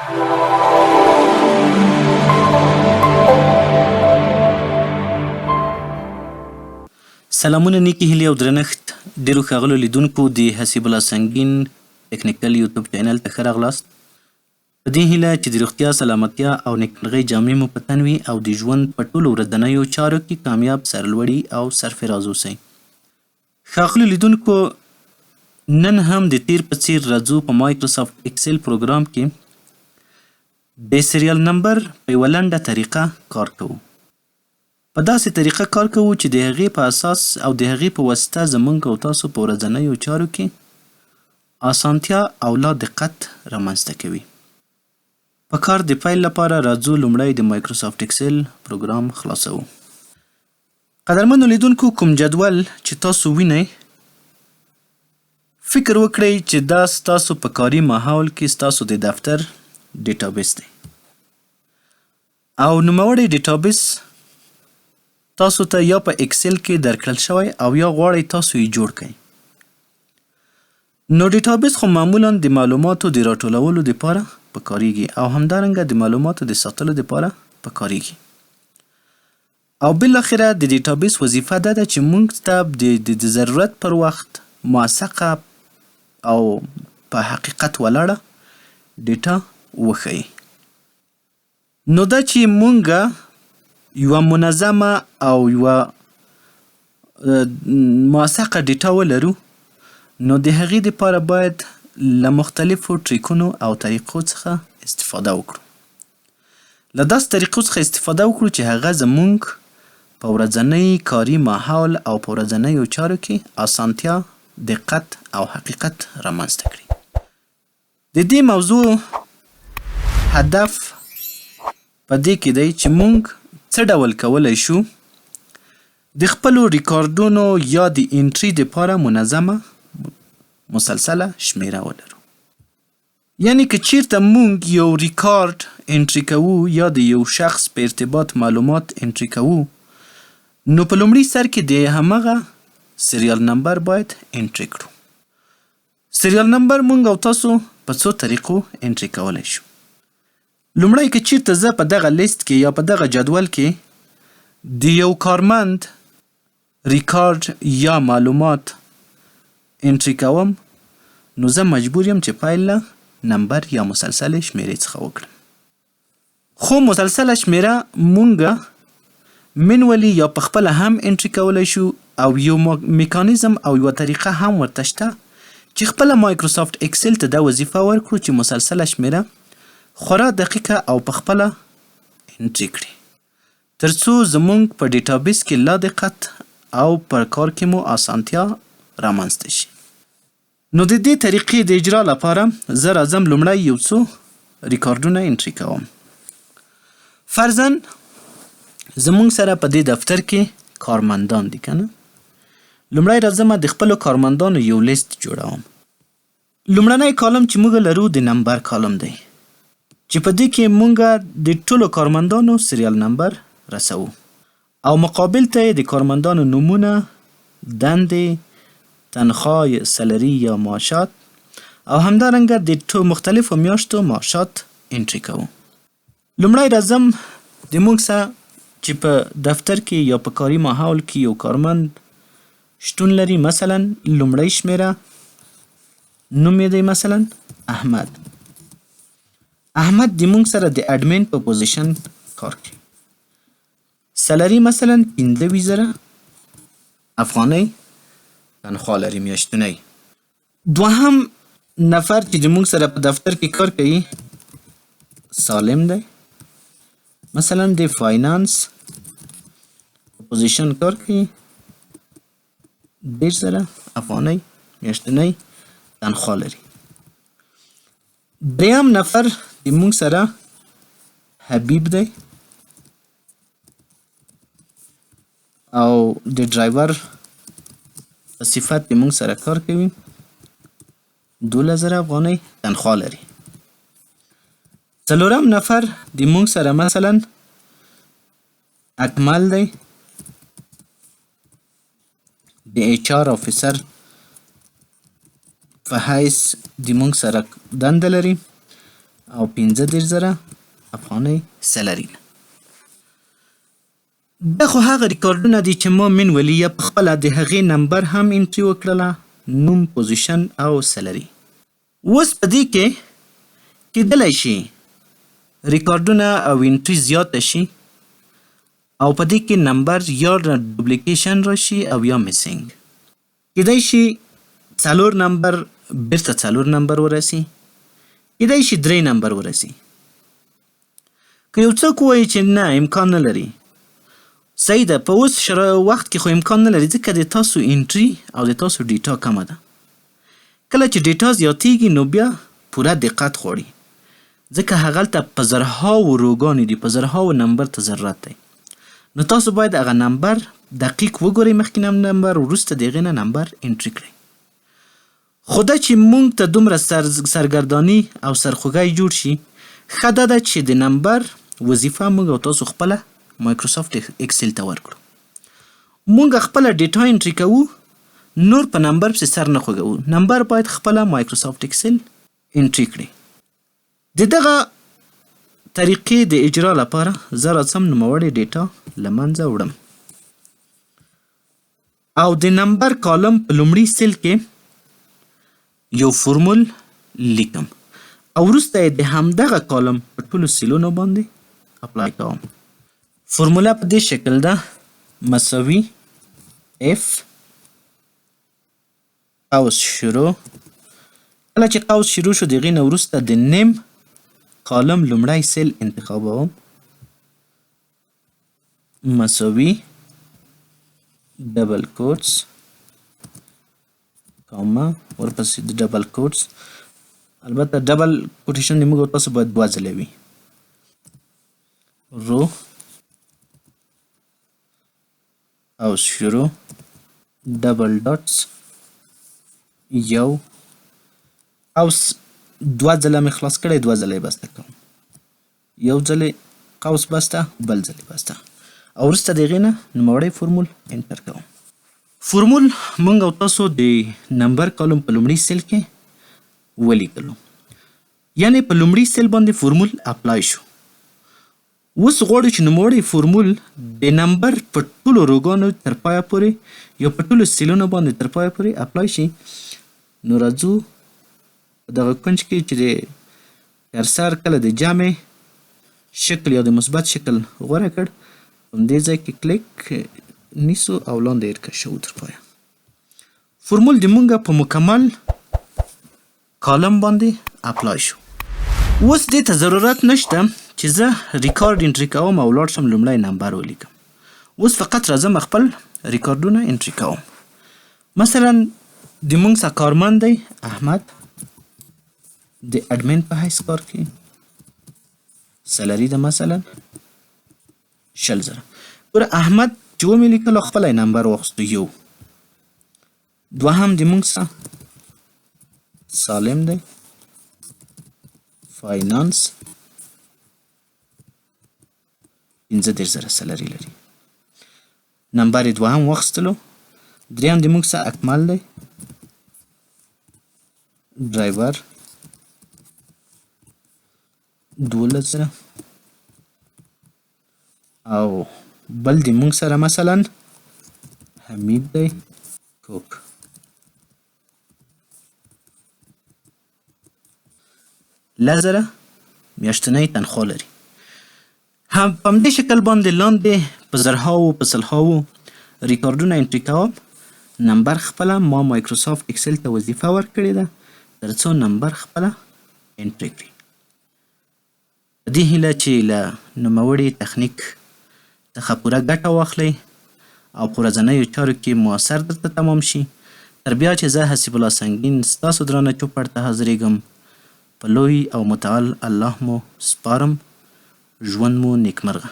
سلامونه نیکې هیلې او درنښت ډیرو ښاغلو لیدونکو د حسیب الله سنګین ټکنیکل یوټیوب چینل ته ښه راغلاست. په دې هیله چې د روغتیا، سلامتیا او نیکمرغۍ جامې مو په تن وي او د ژوند په ټولو ورځنیو چارو کې کامیاب، سرلوړي او سرفراز اوسئ. ښاغلو لیدونکو، نن هم د تیر په څیر راځو په مایکروسافت اکسل پروګرام کې د سریال نمبر په یوه لنډه طریقه کار کوو. په داسې طریقه کار کوو چې د هغې په اساس او د هغې په واسطه زموږ او تاسو په ورځنیو چارو کې اسانتیا او لا دقت رامنځته کوي. په کار د پیل لپاره راځو لومړی د مایکروسافت اکسل پروګرام خلاصوو. قدرمنو لیدونکو، کوم جدول چې تاسو وینئ، فکر وکړئ چې دا ستاسو په کاري ماحول کې ستاسو د دفتر ډیټابیس دی او نوموړی ډیټابیس تاسو ته یا په اکسل کې درکړل شوی او یا غواړئ تاسو یې جوړ کړئ. نو ډیټابیس خو معمولا د معلوماتو د راټولولو دپاره په کاریږي او همدارنګه د معلوماتو د ساتلو دپاره په کاریږي. او بالاخره د ډیټابیس وظیفه دا ده چې موږ ته د ضرورت پر وخت موثقه او په حقیقت ولاړه ډیټا وښیي. نو دا چې موږ یوه منظمه او یوه موثقه ډیټا ولرو، نو د هغې دپاره باید له مختلفو ټریکونو او طریقو څخه استفاده وکړو. له داسې طریقو څخه استفاده وکړو چې هغه زموږ په ورځني کاري ماحول او په ورځنیو چارو کې اسانتیا، دقت او حقیقت رامنځته کړي. د دې موضوع هدف په دې کې دی چې موږ څه ډول کولی شو د خپلو ریکارډونو یا د انټري دپاره منظمه مسلسله شمیره ولرو. یعنی که چیرته موږ یو ریکارډ انټري کوو یا د یو شخص په ارتباط معلومات انټري کوو، نو په لومړي سر کې د همغه سریال نمبر باید انټري کړو. سریال نمبر موږ او تاسو په څو طریقو انټري کولی شو. لومړی که چیرته زه په دغه لیست کې یا په دغه جدول کې د یو کارمند ریکارډ یا معلومات انټري کوم، نو زه مجبور یم چې پیل له نمبر یا مسلسلې شمیرې څخه وکړم. خو مسلسله شمیره مونږ منولي یا په خپله هم انټري کولی شو او یو میکانیزم او یوه طریقه هم ورته شته چې خپله مایکروسافت اکسل ته دا وظیفه ورکړو چې مسلسله شمیره خورا دقیقه او په خپله انټري کړي، تر څو زموږ په ډیټابیس کې لا دقت او پر کار کې مو اسانتیا رامنځته شي. نو د دې طریقې د اجرا لپاره زه راځم لومړی یو څو ریکارډونه انټري کوم. فرضاً زموږ سره په دې دفتر کې کارمندان دي، که نه؟ لومړی راځم د خپلو کارمندانو یو لیست جوړوم. لومړنی کالم چې موږ لرو د نمبر کالم دی، چې په دې کې مونږ د ټولو کارمندانو سریال نمبر رسوو او مقابل ته یې د کارمندانو نومونه، دندې، تنخواه، سلري یا معاشات او همدارنګه د مختلفو میاشتو معاشات انټري کوو. لومړی راځم د مونږ سره چې په دفتر کې یا په کاري ماحول کې یو کارمند شتون لري، مثلا لومړی شمیره نوم یې دی مثلا احمد. احمد د مونږ سره د اډمین په پوزیشن کار کوي. سلري مثلا 15,000 افغانۍ تنخواه لري میاشتنۍ. دوهم نفر چې د مونږ سره په دفتر کې کار کوي سالم دی، مثلا د فاینانس پوزیشن کار کوي، 10,000 افغانۍ میاشتنۍ تنخواه لري. دریم نفر د مونږ سره حبیب دی او د ډرایور په صفت د مونږ سره کار کوي، 12,000 افغانۍ تنخواه لري. څلورم نفر د مونږ سره مثلا اکمل دی، د ایچ آر آفیسر په حیث د مونږ سره دنده لري او 15,000 افغانۍ سلري ده. دا خو هغه ریکارډونه دي چې ما من ولیه په خپله د هغې نمبر هم انټري وکړله، نوم، پوزیشن او سلري. اوس په دې کې کیدلی شي ریکارډونه او انټري زیاته شي او په دې کې نمبر یا ډوبلیکیشن راشي او یا میسینګ. کیدای شي 4 نمبر بیرته 4 نمبر ورسي، کیدای شي 3 نمبر ورسي. که یو څوک ووایي چې نه امکان نه لري، صحیح ده، په اوس وخت کې خو امکان نه لري ځکه د تاسو انټري او د تاسو ډیټا کمه ده. کله چې ډیټا زیاتیږي نو بیا پوره دقت غواړي ځکه هغلته په زرهاو روګانې دي، په زرهاو نمبر ته ضرورت دی. نو تاسو باید هغه نمبر دقیق وګورئ، مخکې نمبر وروسته د هغې نه نمبر انټري کړئ. خو دا چې مونږ ته دومره سرګرداني او سرخوږی جوړ شي، ښه دا ده چې د نمبر وظیفه مونږ او تاسو خپله مایکروسافت اکسل ته ورکړو. مونږ خپله ډیټا انټري کوو، نور په نمبر پسې سر نه خوږوو. نمبر باید خپله مایکروسافت اکسل انټري کړي. د دغه طریقې د اجرا لپاره زه راځم نوموړې ډیټا له منځه وړم او د نمبر کالم په لومړي سیل کې یو فورمول لیکم او وروسته یې د همدغه کالم په ټولو سیلونو باندې اپلای کوم. فرموله په دې شکل ده: مساوي اف قوس شروع. کله چې قوس شروع شو د هغې نه وروسته د نیم کالم لومړی سیل انتخابوم، مساوي ډبل کوټس کاما ورپسې د ډبل کوټس، البته ډبل کوټیشن د موږ تاسو باید 2 ځله وي، رو او شروع ډبل ډاټس یو قوس 2 ځله مې خلاص کړی، 2 ځله یې بسته کوم، یو ځل قوس بسته، بل ځل بسته او وروسته د هغې نه نوموړی فورمول انټر کوم. فورمول مونږ او تاسو د نمبر کالم په لومړي سیل کې ولیکلو، یعنې په لومړي سیل باندې فورمول اپلای شو. اوس غواړو چې نوموړی فورمول د نمبر په ټولو روګانو تر پایه پورې یا په ټولو سیلونو باندې تر پایه پورې اپلای شي. نو راځو په دغه کونج کې چې د کرسر کله د جمع شکل یا د مثبت شکل غوره کړ، همدې ځای کې کلیک نیسو او لاندې یې کشوو تر پایه. فورمول د مونږه په مکمل کالم باندې اپلای شو. اوس دې ته ضرورت نشته چې زه ریکارډ انټري کوم او ولاړ شم لومړی نمبر ولیکم. اوس فقط راځم خپل ریکارډونه انټري کوم. مثلا د مونږ څخه کارمند دی احمد، د اډمن په حیث کار کوي، سلري ده مثلا 20,000. ګوره احمد چې ومې لیکلو خپلی نمبر واخیستو 1. دوهم د مونږ څخه سالم دی، فاینانس 15,000 سلري لري، نمبر یې 2 واخیستلو. دریم د مونږ څخه اکمل دی، ډرایور 12,000 او بل د مونږ سره مثلا حمید دی کوک 10,000 میاشتنۍ تنخوا لري. هم په همدې شکل باندې لاندې په زرهاو په سلهاو ریکارډونه انټري کوم. نمبر خپله ما مایکروسافت اکسل ته وظیفه ورکړې ده تر څو نمبر خپله انټري کړي. په دې هیله چې له نوموړي تخنیک څخه پوره ګټه واخلئ او په ورځنیو چارو کې مؤثر درته تمام شي. تر بیا چې زه حسیب الله سنګین ستاسو درانه چوپړ ته حاضرېږم، په لوی او متعال الله مو سپارم. ژوند مو نیکمرغه.